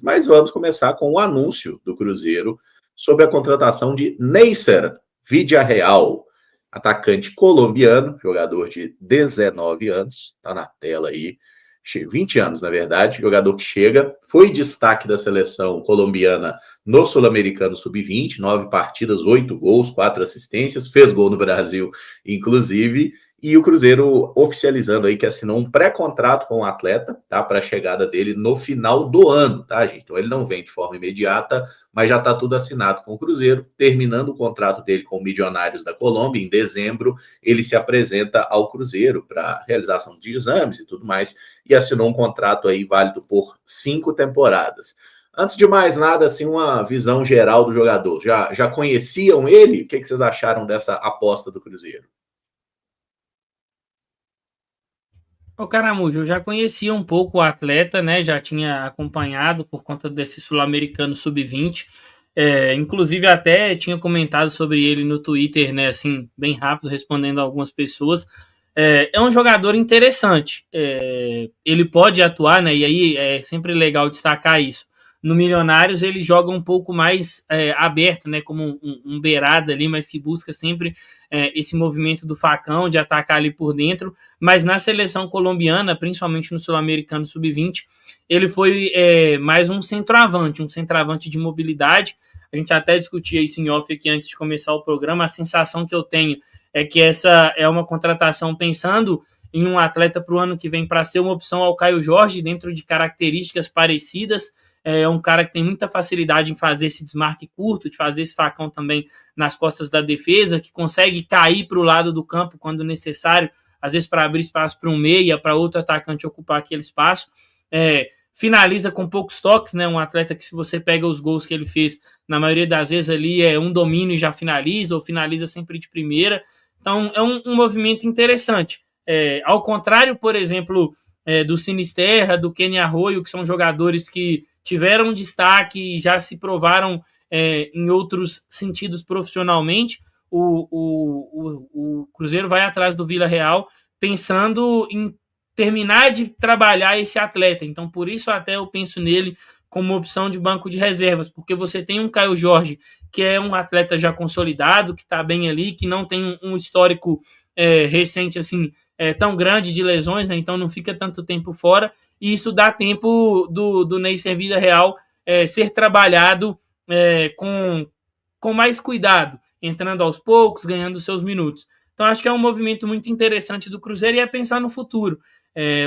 Mas vamos começar com o anúncio do Cruzeiro sobre a contratação de Neisser Villarreal, atacante colombiano, jogador de 19 anos, tá na tela aí, 20 anos, na verdade, jogador que chega, foi destaque da seleção colombiana no Sul-Americano Sub-20, 9 partidas, 8 gols, 4 assistências, fez gol no Brasil, inclusive, e o Cruzeiro oficializando aí que assinou um pré-contrato com o atleta, tá, para a chegada dele no final do ano, tá, gente? Então ele não vem de forma imediata, mas já está tudo assinado com o Cruzeiro, terminando o contrato dele com o Milionários da Colômbia, em dezembro, ele se apresenta ao Cruzeiro para realização de exames e tudo mais, e assinou um contrato aí válido por 5 temporadas. Antes de mais nada, assim, uma visão geral do jogador. Já conheciam ele? O que vocês acharam dessa aposta do Cruzeiro? Ô Caramujo, eu já conhecia um pouco o atleta, né? Já tinha acompanhado por conta desse sul-americano sub-20. Inclusive até tinha comentado sobre ele no Twitter, né? Assim, bem rápido, respondendo a algumas pessoas. É um jogador interessante. Ele pode atuar, né? E aí é sempre legal destacar isso. No Milionários ele joga um pouco mais aberto, né? Como um beirada ali, mas que busca sempre esse movimento do facão, de atacar ali por dentro. Mas na seleção colombiana, principalmente no Sul-Americano Sub-20, ele foi mais um centroavante de mobilidade. A gente até discutia isso em off aqui antes de começar o programa. A sensação que eu tenho é que essa é uma contratação pensando em um atleta para o ano que vem para ser uma opção ao Caio Jorge, dentro de características parecidas. É um cara que tem muita facilidade em fazer esse desmarque curto, de fazer esse facão também nas costas da defesa, que consegue cair para o lado do campo quando necessário, às vezes para abrir espaço para um meia, para outro atacante ocupar aquele espaço. Finaliza com poucos toques, né? Um atleta que, se você pega os gols que ele fez, na maioria das vezes ali é um domínio e já finaliza, ou finaliza sempre de primeira. Então é um movimento interessante. Ao contrário, por exemplo, do Sinisterra, do Kenny Arroyo, que são jogadores que tiveram destaque e já se provaram em outros sentidos profissionalmente, o Cruzeiro vai atrás do Villarreal pensando em terminar de trabalhar esse atleta. Então, por isso até eu penso nele como opção de banco de reservas, porque você tem um Caio Jorge, que é um atleta já consolidado, que está bem ali, que não tem um histórico recente assim tão grande de lesões, né? Então não fica tanto tempo fora, e isso dá tempo do Neisser Villarreal ser trabalhado com mais cuidado, entrando aos poucos, ganhando seus minutos. Então acho que é um movimento muito interessante do Cruzeiro, e é pensar no futuro.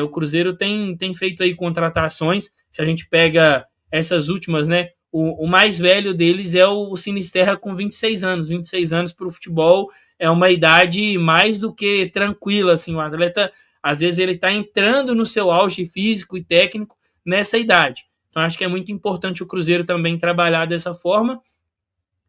O Cruzeiro tem feito aí contratações. Se a gente pega essas últimas, né? O mais velho deles é o Sinisterra, com 26 anos. 26 anos para o futebol é uma idade mais do que tranquila, assim. O atleta, às vezes, ele está entrando no seu auge físico e técnico nessa idade. Então, acho que é muito importante o Cruzeiro também trabalhar dessa forma.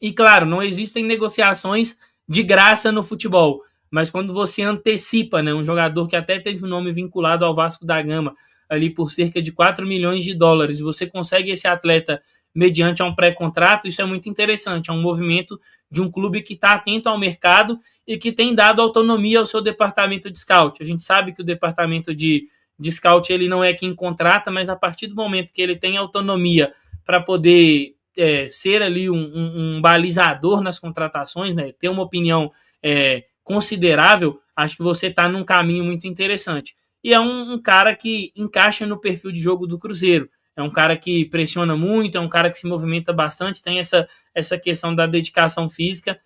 E, claro, não existem negociações de graça no futebol, mas quando você antecipa, né, um jogador que até teve o nome vinculado ao Vasco da Gama, ali por cerca de 4 milhões de dólares, você consegue esse atleta mediante um pré-contrato, isso é muito interessante. É um movimento de um clube que está atento ao mercado e que tem dado autonomia ao seu departamento de scout. A gente sabe que o departamento de scout ele não é quem contrata, mas a partir do momento que ele tem autonomia para poder ser ali um balizador nas contratações, né, ter uma opinião considerável, acho que você está num caminho muito interessante. E é um cara que encaixa no perfil de jogo do Cruzeiro. É um cara que pressiona muito, é um cara que se movimenta bastante, tem essa questão da dedicação física.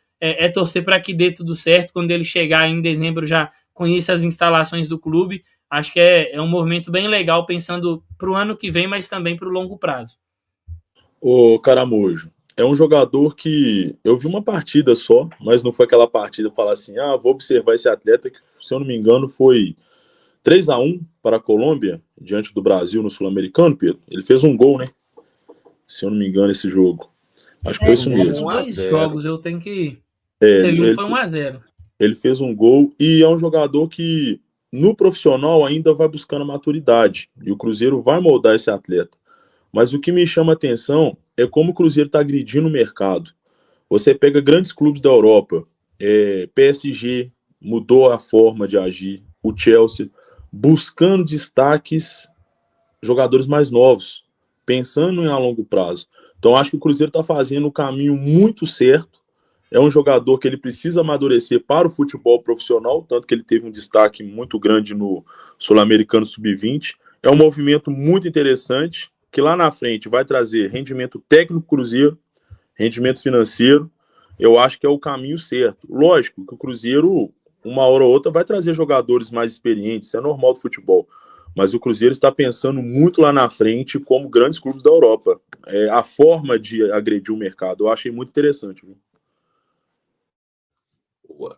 Torcer para que dê tudo certo. Quando ele chegar em dezembro, já conheça as instalações do clube. Acho que é um movimento bem legal, pensando para o ano que vem, mas também para o longo prazo. O Caramujo é um jogador que eu vi uma partida só, mas não foi aquela partida falar assim, vou observar esse atleta, que, se eu não me engano, foi 3-1 para a Colômbia, diante do Brasil no Sul-Americano, Pedro. Ele fez um gol, né? Se eu não me engano, esse jogo. Acho que foi isso mesmo. Dois jogos, eu tenho que... Teve foi 1-0. Ele fez um gol, e é um jogador que, no profissional, ainda vai buscando maturidade. E o Cruzeiro vai moldar esse atleta. Mas o que me chama a atenção é como o Cruzeiro está agredindo o mercado. Você pega grandes clubes da Europa, PSG mudou a forma de agir, o Chelsea buscando destaques, jogadores mais novos. pensando em a longo prazo. Então, acho que o Cruzeiro está fazendo o caminho muito certo. É um jogador que ele precisa amadurecer para o futebol profissional, tanto que ele teve um destaque muito grande no Sul-Americano Sub-20. É um movimento muito interessante, que lá na frente vai trazer rendimento técnico Cruzeiro, rendimento financeiro. Eu acho que é o caminho certo. Lógico que o Cruzeiro, uma hora ou outra, vai trazer jogadores mais experientes, isso é normal do futebol. Mas o Cruzeiro está pensando muito lá na frente, como grandes clubes da Europa. A forma de agredir o mercado, eu achei muito interessante. Viu? Boa.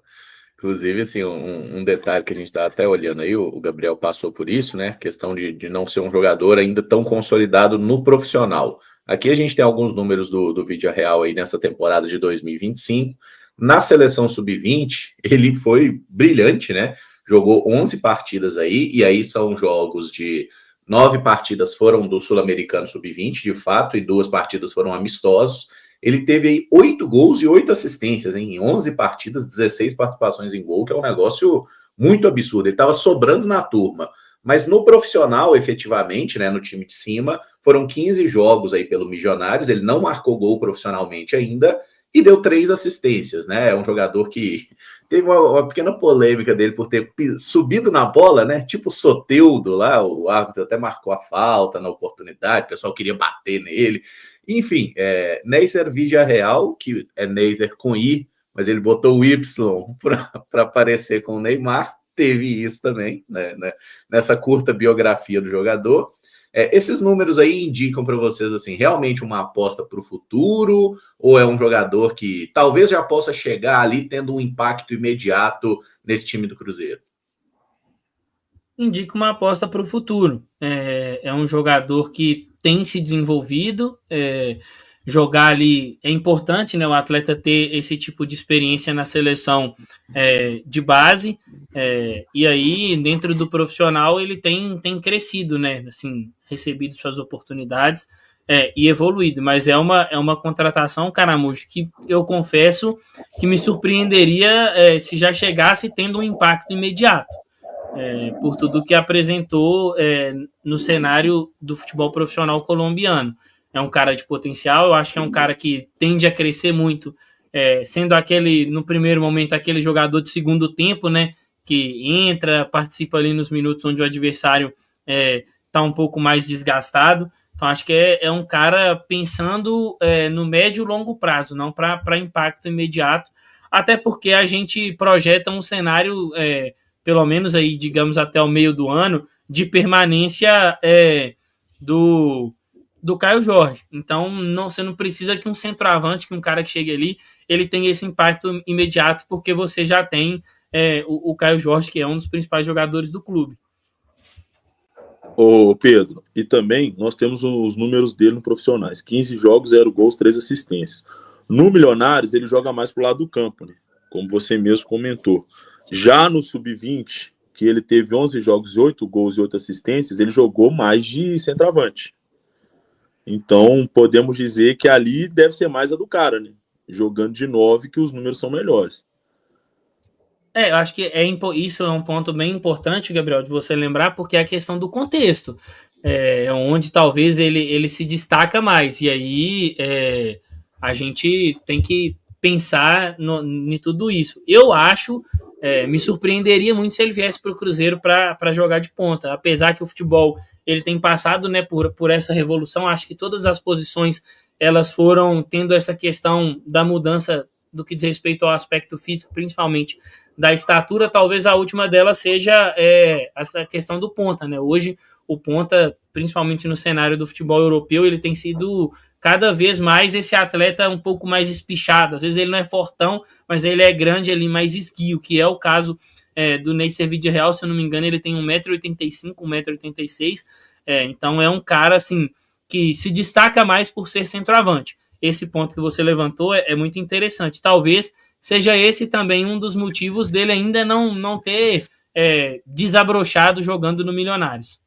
Inclusive, assim, um detalhe que a gente está até olhando aí, o Gabriel passou por isso, né? Questão de não ser um jogador ainda tão consolidado no profissional. Aqui a gente tem alguns números do Vídeo Real aí nessa temporada de 2025. Na seleção sub-20, ele foi brilhante, né? Jogou 11 partidas aí, e aí são jogos de 9 partidas foram do Sul-Americano sub-20, de fato, e 2 partidas foram amistosos. Ele teve aí 8 gols e 8 assistências, hein? Em 11 partidas, 16 participações em gol, que é um negócio muito absurdo. Ele estava sobrando na turma. Mas no profissional, efetivamente, né, no time de cima, foram 15 jogos aí pelo Milionários. Ele não marcou gol profissionalmente ainda e deu 3 assistências, né? É um jogador que teve uma pequena polêmica dele por ter subido na bola, né? Tipo o Soteldo lá, o árbitro até marcou a falta na oportunidade, o pessoal queria bater nele. Enfim, Neisser Vidia Real, que é Neisser com I, mas ele botou o Y para aparecer com o Neymar, teve isso também, né, nessa curta biografia do jogador. Esses números aí indicam para vocês, assim, realmente uma aposta para o futuro, ou é um jogador que talvez já possa chegar ali tendo um impacto imediato nesse time do Cruzeiro? Indica uma aposta para o futuro. É um jogador que tem se desenvolvido, jogar ali é importante, né? O atleta ter esse tipo de experiência na seleção de base, e aí dentro do profissional ele tem crescido, né? Assim, recebido suas oportunidades e evoluído, mas é uma contratação, Caramujo, que eu confesso que me surpreenderia se já chegasse tendo um impacto imediato. Por tudo que apresentou no cenário do futebol profissional colombiano. É um cara de potencial, eu acho que é um cara que tende a crescer muito, sendo no primeiro momento, aquele jogador de segundo tempo, né, que entra, participa ali nos minutos onde o adversário está um pouco mais desgastado. Então, acho que é um cara pensando no médio e longo prazo, não para impacto imediato, até porque a gente projeta um cenário pelo menos aí, digamos, até o meio do ano, de permanência do Caio Jorge. Então, você não precisa que um centroavante, que um cara que chegue ali, ele tenha esse impacto imediato, porque você já tem o Caio Jorge, que é um dos principais jogadores do clube. Ô Pedro, e também nós temos os números dele no profissionais: 15 jogos, 0 gols, 3 assistências. No Milionários, ele joga mais pro lado do campo, né? Como você mesmo comentou. Já no Sub-20, que ele teve 11 jogos, 8 gols e 8 assistências, ele jogou mais de centroavante. Então, podemos dizer que ali deve ser mais a do cara, né? Jogando de 9, que os números são melhores. Eu acho que isso é um ponto bem importante, Gabriel, de você lembrar, porque é a questão do contexto. Onde talvez ele se destaca mais. E aí a gente tem que pensar em tudo isso. Eu acho, me surpreenderia muito se ele viesse para o Cruzeiro para jogar de ponta. Apesar que o futebol ele tem passado, né, por essa revolução, acho que todas as posições elas foram tendo essa questão da mudança do que diz respeito ao aspecto físico, principalmente da estatura. Talvez a última delas seja essa questão do ponta, né? Hoje o ponta, principalmente no cenário do futebol europeu, ele tem sido cada vez mais esse atleta um pouco mais espichado. Às vezes ele não é fortão, mas ele é grande ali, mais esguio, que é o caso do Neisser Vidia Real. Se eu não me engano, ele tem 1,85m, 1,86m. Então é um cara assim que se destaca mais por ser centroavante. Esse ponto que você levantou é muito interessante. Talvez seja esse também um dos motivos dele ainda não ter desabrochado jogando no Milionários.